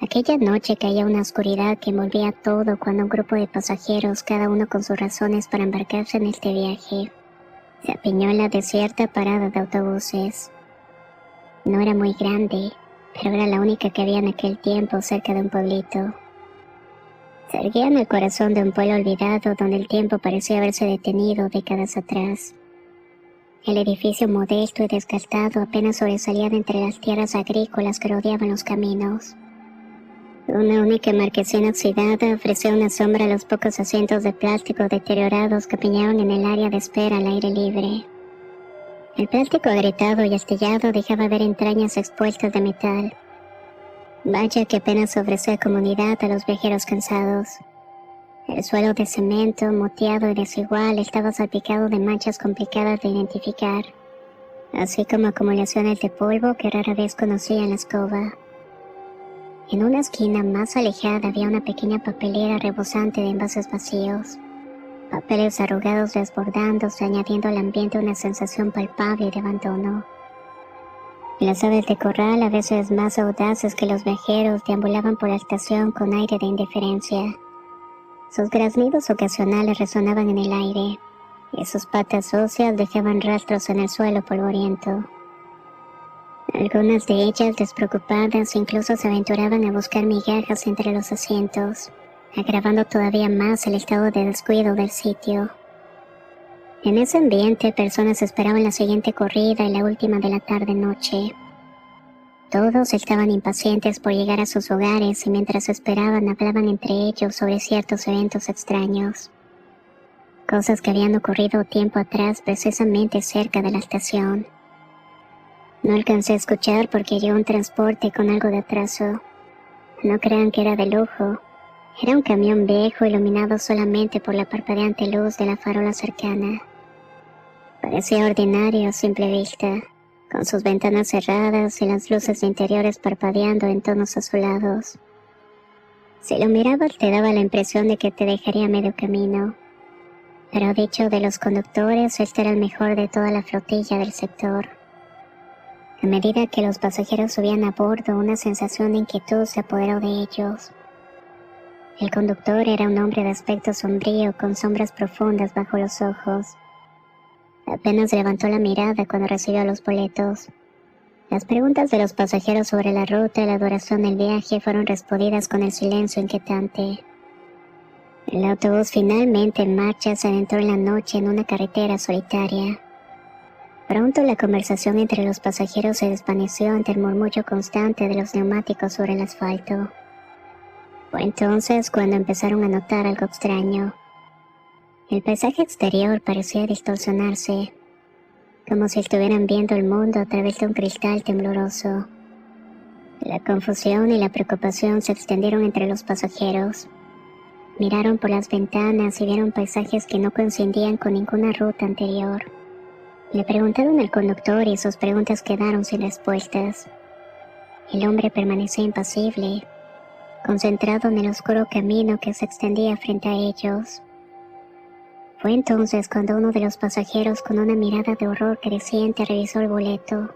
Aquella noche caía una oscuridad que envolvía todo cuando un grupo de pasajeros, cada uno con sus razones para embarcarse en este viaje, se apiñó en la desierta parada de autobuses. No era muy grande, pero era la única que había en aquel tiempo cerca de un pueblito. Se erguía en el corazón de un pueblo olvidado donde el tiempo parecía haberse detenido décadas atrás. El edificio modesto y desgastado apenas sobresalía de entre las tierras agrícolas que rodeaban los caminos. Una única marquesina oxidada ofrecía una sombra a los pocos asientos de plástico deteriorados que apiñaban en el área de espera al aire libre. El plástico agrietado y astillado dejaba ver entrañas expuestas de metal. Vaya que apenas ofrecía comodidad a los viajeros cansados. El suelo de cemento, moteado y desigual, estaba salpicado de manchas complicadas de identificar, así como acumulaciones de polvo que rara vez conocía en la escoba. En una esquina más alejada había una pequeña papelera rebosante de envases vacíos, papeles arrugados desbordándose, añadiendo al ambiente una sensación palpable de abandono. Las aves de corral, a veces más audaces que los viajeros, deambulaban por la estación con aire de indiferencia. Sus graznidos ocasionales resonaban en el aire, y sus patas óseas dejaban rastros en el suelo polvoriento. Algunas de ellas, despreocupadas, incluso se aventuraban a buscar migajas entre los asientos, agravando todavía más el estado de descuido del sitio. En ese ambiente, personas esperaban la siguiente corrida y la última de la tarde-noche. Todos estaban impacientes por llegar a sus hogares y mientras esperaban hablaban entre ellos sobre ciertos eventos extraños. Cosas que habían ocurrido tiempo atrás precisamente cerca de la estación. No alcancé a escuchar porque llegó un transporte con algo de atraso. No crean que era de lujo. Era un camión viejo iluminado solamente por la parpadeante luz de la farola cercana. Parecía ordinario a simple vista, con sus ventanas cerradas y las luces interiores parpadeando en tonos azulados. Si lo mirabas te daba la impresión de que te dejaría a medio camino. Pero dicho de los conductores, este era el mejor de toda la flotilla del sector. A medida que los pasajeros subían a bordo, una sensación de inquietud se apoderó de ellos. El conductor era un hombre de aspecto sombrío, con sombras profundas bajo los ojos. Apenas levantó la mirada cuando recibió los boletos. Las preguntas de los pasajeros sobre la ruta y la duración del viaje fueron respondidas con el silencio inquietante. El autobús finalmente en marcha se adentró en la noche en una carretera solitaria. Pronto la conversación entre los pasajeros se desvaneció ante el murmullo constante de los neumáticos sobre el asfalto. Fue entonces cuando empezaron a notar algo extraño. El paisaje exterior parecía distorsionarse, como si estuvieran viendo el mundo a través de un cristal tembloroso. La confusión y la preocupación se extendieron entre los pasajeros. Miraron por las ventanas y vieron paisajes que no coincidían con ninguna ruta anterior. Le preguntaron al conductor y sus preguntas quedaron sin respuestas. El hombre permaneció impasible, concentrado en el oscuro camino que se extendía frente a ellos. Fue entonces cuando uno de los pasajeros, con una mirada de horror creciente, revisó el boleto.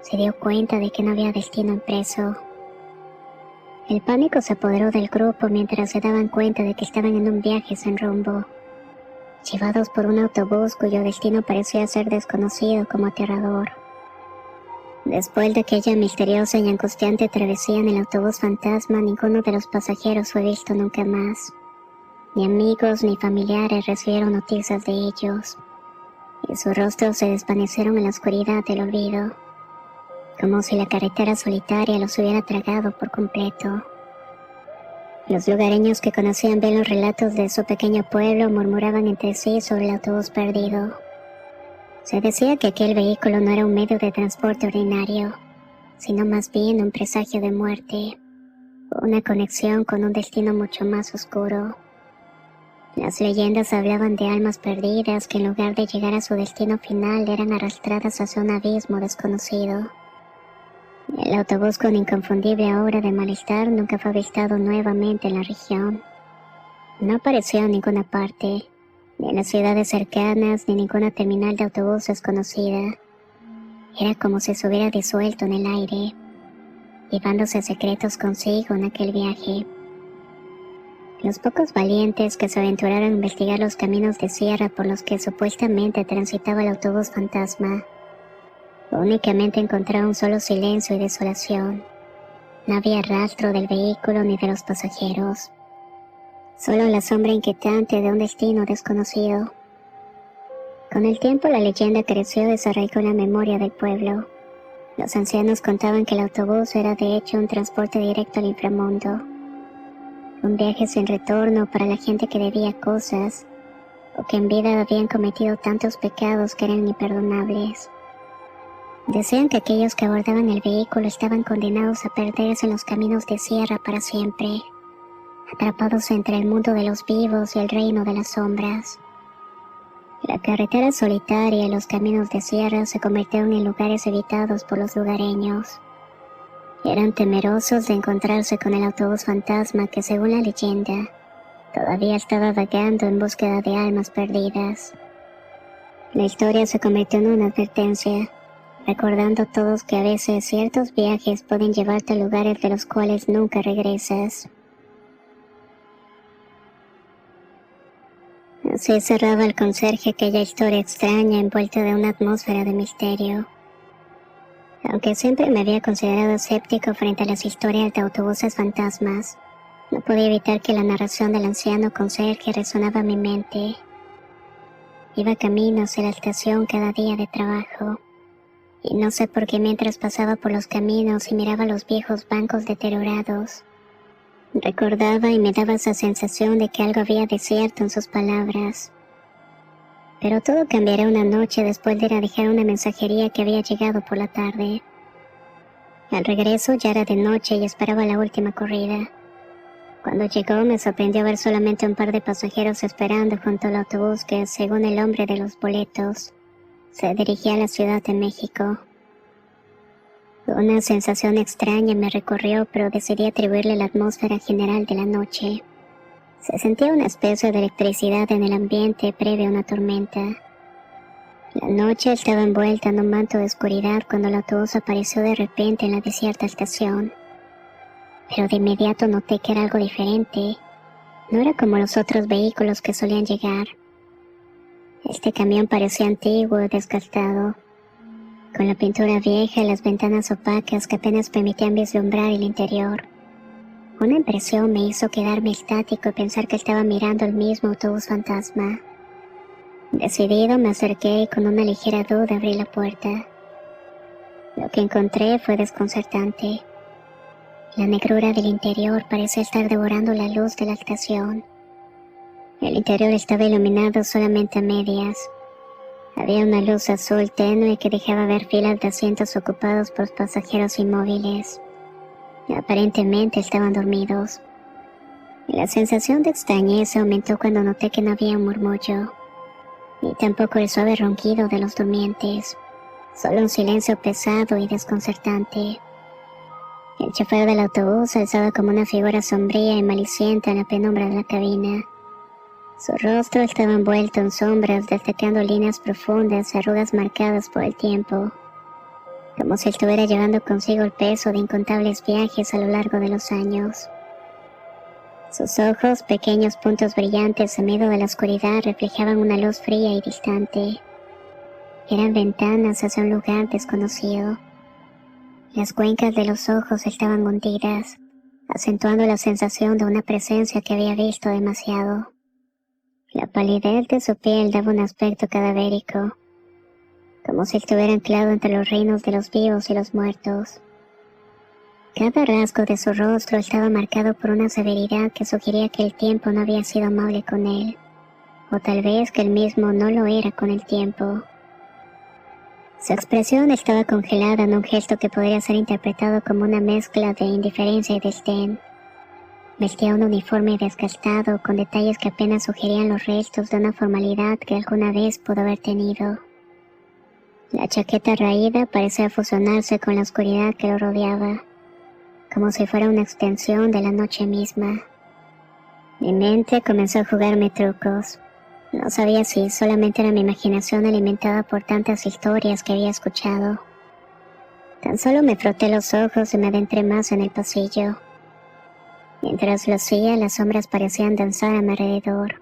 Se dio cuenta de que no había destino impreso. El pánico se apoderó del grupo mientras se daban cuenta de que estaban en un viaje sin rumbo, llevados por un autobús cuyo destino parecía ser desconocido como aterrador. Después de aquella misteriosa y angustiante travesía en el autobús fantasma, ninguno de los pasajeros fue visto nunca más. Ni amigos ni familiares recibieron noticias de ellos, y sus rostros se desvanecieron en la oscuridad del olvido, como si la carretera solitaria los hubiera tragado por completo. Los lugareños que conocían bien los relatos de su pequeño pueblo murmuraban entre sí sobre el autobús perdido. Se decía que aquel vehículo no era un medio de transporte ordinario, sino más bien un presagio de muerte, una conexión con un destino mucho más oscuro. Las leyendas hablaban de almas perdidas que en lugar de llegar a su destino final eran arrastradas hacia un abismo desconocido. El autobús con inconfundible aura de malestar nunca fue avistado nuevamente en la región. No apareció en ninguna parte, ni en las ciudades cercanas, ni en ninguna terminal de autobuses conocida. Era como si se hubiera disuelto en el aire. llevándose secretos consigo en aquel viaje. Los pocos valientes que se aventuraron a investigar los caminos de sierra por los que supuestamente transitaba el autobús fantasma, únicamente encontraron solo silencio y desolación. No había rastro del vehículo ni de los pasajeros, solo la sombra inquietante de un destino desconocido. Con el tiempo la leyenda creció y desarraigó en la memoria del pueblo. Los ancianos contaban que el autobús era de hecho un transporte directo al inframundo, un viaje sin retorno para la gente que debía cosas o que en vida habían cometido tantos pecados que eran imperdonables. Decían que aquellos que abordaban el vehículo estaban condenados a perderse en los caminos de sierra para siempre, atrapados entre el mundo de los vivos y el reino de las sombras. La carretera solitaria y los caminos de sierra se convirtieron en lugares evitados por los lugareños. Eran temerosos de encontrarse con el autobús fantasma que, según la leyenda, todavía estaba vagando en búsqueda de almas perdidas. La historia se convirtió en una advertencia, recordando a todos que a veces ciertos viajes pueden llevarte a lugares de los cuales nunca regresas. Así cerraba el conserje aquella historia extraña envuelta de una atmósfera de misterio. Aunque siempre me había considerado escéptico frente a las historias de autobuses fantasmas, no podía evitar que la narración del anciano conserje resonaba en mi mente. Iba camino hacia la estación cada día de trabajo, y no sé por qué mientras pasaba por los caminos y miraba los viejos bancos deteriorados, recordaba y me daba esa sensación de que algo había de cierto en sus palabras. Pero todo cambiará una noche después de ir a dejar una mensajería que había llegado por la tarde. Al regreso ya era de noche y esperaba la última corrida. Cuando llegó me sorprendió ver solamente un par de pasajeros esperando junto al autobús que, según el hombre de los boletos, se dirigía a la Ciudad de México. Una sensación extraña me recorrió, pero decidí atribuirle la atmósfera general de la noche. Se sentía una especie de electricidad en el ambiente previo a una tormenta. La noche estaba envuelta en un manto de oscuridad cuando el autobús apareció de repente en la desierta estación. Pero de inmediato noté que era algo diferente. No era como los otros vehículos que solían llegar. Este camión parecía antiguo y desgastado, con la pintura vieja y las ventanas opacas que apenas permitían vislumbrar el interior. Una impresión me hizo quedarme estático y pensar que estaba mirando el mismo autobús fantasma. Decidido me acerqué y con una ligera duda abrí la puerta. Lo que encontré fue desconcertante. La negrura del interior parecía estar devorando la luz de la estación. El interior estaba iluminado solamente a medias. Había una luz azul tenue que dejaba ver filas de asientos ocupados por pasajeros inmóviles. Aparentemente estaban dormidos. La sensación de extrañeza aumentó cuando noté que no había un murmullo, ni tampoco el suave ronquido de los durmientes, solo un silencio pesado y desconcertante. El chofer del autobús alzaba como una figura sombría y malicienta en la penumbra de la cabina. Su rostro estaba envuelto en sombras, destacando líneas profundas y arrugas marcadas por el tiempo, como si estuviera llevando consigo el peso de incontables viajes a lo largo de los años. Sus ojos, pequeños puntos brillantes en medio de la oscuridad, reflejaban una luz fría y distante. Eran ventanas hacia un lugar desconocido. Las cuencas de los ojos estaban hundidas, acentuando la sensación de una presencia que había visto demasiado. La palidez de su piel daba un aspecto cadavérico, como si estuviera anclado entre los reinos de los vivos y los muertos. Cada rasgo de su rostro estaba marcado por una severidad que sugería que el tiempo no había sido amable con él, o tal vez que él mismo no lo era con el tiempo. Su expresión estaba congelada en un gesto que podría ser interpretado como una mezcla de indiferencia y desdén. Vestía un uniforme desgastado con detalles que apenas sugerían los restos de una formalidad que alguna vez pudo haber tenido. La chaqueta raída parecía fusionarse con la oscuridad que lo rodeaba, como si fuera una extensión de la noche misma. Mi mente comenzó a jugarme trucos. No sabía si solamente era mi imaginación alimentada por tantas historias que había escuchado. Tan solo me froté los ojos y me adentré más en el pasillo. Mientras lo hacía, las sombras parecían danzar a mi alrededor,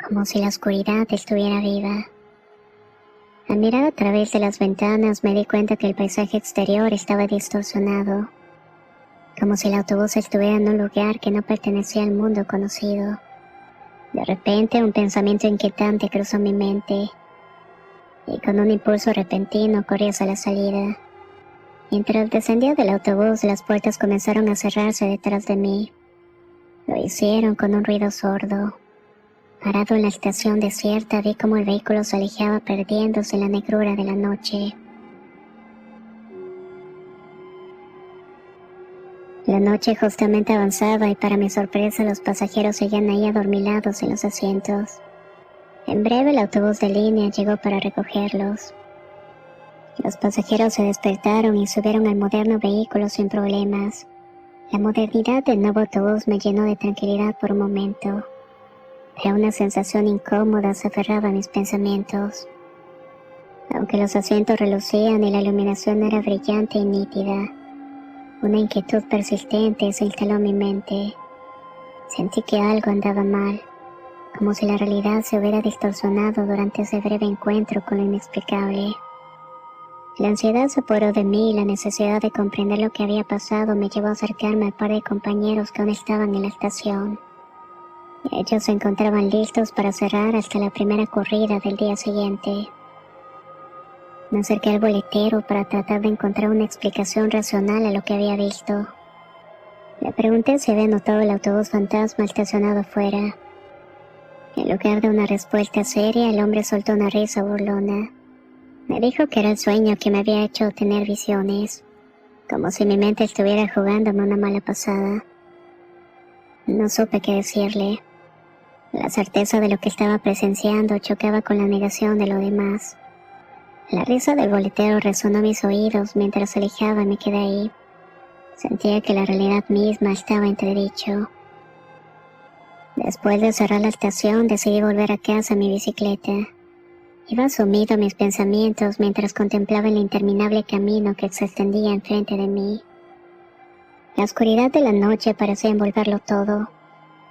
como si la oscuridad estuviera viva. Al mirar a través de las ventanas me di cuenta que el paisaje exterior estaba distorsionado, como si el autobús estuviera en un lugar que no pertenecía al mundo conocido. De repente un pensamiento inquietante cruzó mi mente, y con un impulso repentino corrí hacia la salida. Mientras descendía del autobús, las puertas comenzaron a cerrarse detrás de mí. Lo hicieron con un ruido sordo. Parado en la estación desierta, vi cómo el vehículo se alejaba perdiéndose en la negrura de la noche. La noche justamente avanzaba y para mi sorpresa los pasajeros seguían ahí adormilados en los asientos. En breve el autobús de línea llegó para recogerlos. Los pasajeros se despertaron y subieron al moderno vehículo sin problemas. La modernidad del nuevo autobús me llenó de tranquilidad por un momento, pero una sensación incómoda se aferraba a mis pensamientos. Aunque los asientos relucían y la iluminación era brillante y nítida, una inquietud persistente se instaló en mi mente. Sentí que algo andaba mal, como si la realidad se hubiera distorsionado durante ese breve encuentro con lo inexplicable. La ansiedad se apoderó de mí y la necesidad de comprender lo que había pasado me llevó a acercarme al par de compañeros que aún estaban en la estación. Ellos se encontraban listos para cerrar hasta la primera corrida del día siguiente. Me acerqué al boletero para tratar de encontrar una explicación racional a lo que había visto. Le pregunté si había notado el autobús fantasma estacionado afuera. En lugar de una respuesta seria, el hombre soltó una risa burlona. Me dijo que era el sueño que me había hecho tener visiones, como si mi mente estuviera jugándome una mala pasada. No supe qué decirle. La certeza de lo que estaba presenciando chocaba con la negación de lo demás. La risa del boletero resonó en mis oídos mientras se alejaba y me quedé ahí. Sentía que la realidad misma estaba entredicho. Después de cerrar la estación, decidí volver a casa en mi bicicleta. Iba sumido en mis pensamientos mientras contemplaba el interminable camino que se extendía enfrente de mí. La oscuridad de la noche parecía envolverlo todo,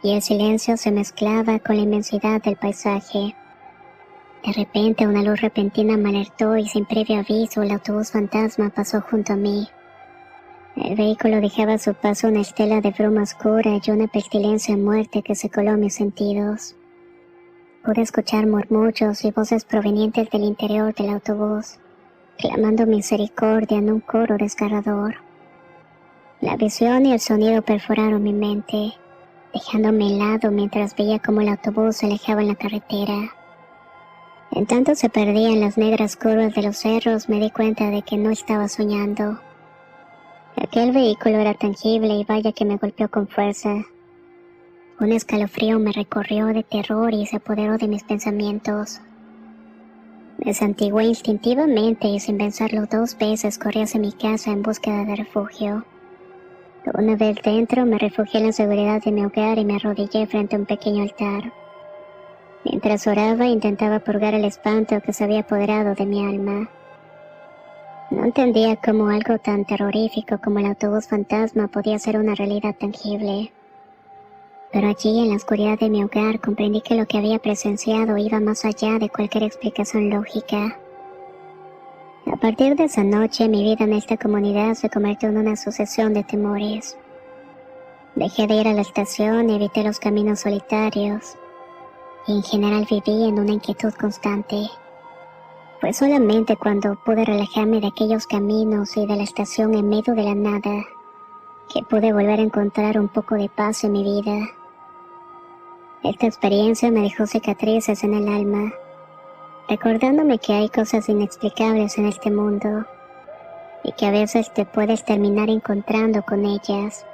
y el silencio se mezclaba con la inmensidad del paisaje. De repente una luz repentina me alertó y sin previo aviso el autobús fantasma pasó junto a mí. El vehículo dejaba a su paso una estela de bruma oscura y una pestilencia de muerte que se coló en mis sentidos. Pude escuchar murmullos y voces provenientes del interior del autobús, clamando misericordia en un coro desgarrador. La visión y el sonido perforaron mi mente, dejándome helado mientras veía cómo el autobús se alejaba en la carretera. En tanto se perdía en las negras curvas de los cerros, me di cuenta de que no estaba soñando. Aquel vehículo era tangible y vaya que me golpeó con fuerza. Un escalofrío me recorrió de terror y se apoderó de mis pensamientos. Me santigué instintivamente y sin pensarlo 2 veces corrí hacia mi casa en búsqueda de refugio. Una vez dentro me refugié en la seguridad de mi hogar y me arrodillé frente a un pequeño altar. Mientras oraba intentaba purgar el espanto que se había apoderado de mi alma. No entendía cómo algo tan terrorífico como el autobús fantasma podía ser una realidad tangible. Pero allí, en la oscuridad de mi hogar, comprendí que lo que había presenciado iba más allá de cualquier explicación lógica. A partir de esa noche, mi vida en esta comunidad se convirtió en una sucesión de temores. Dejé de ir a la estación y evité los caminos solitarios, y en general viví en una inquietud constante. Fue solamente cuando pude relajarme de aquellos caminos y de la estación en medio de la nada, que pude volver a encontrar un poco de paz en mi vida. Esta experiencia me dejó cicatrices en el alma, recordándome que hay cosas inexplicables en este mundo y que a veces te puedes terminar encontrando con ellas.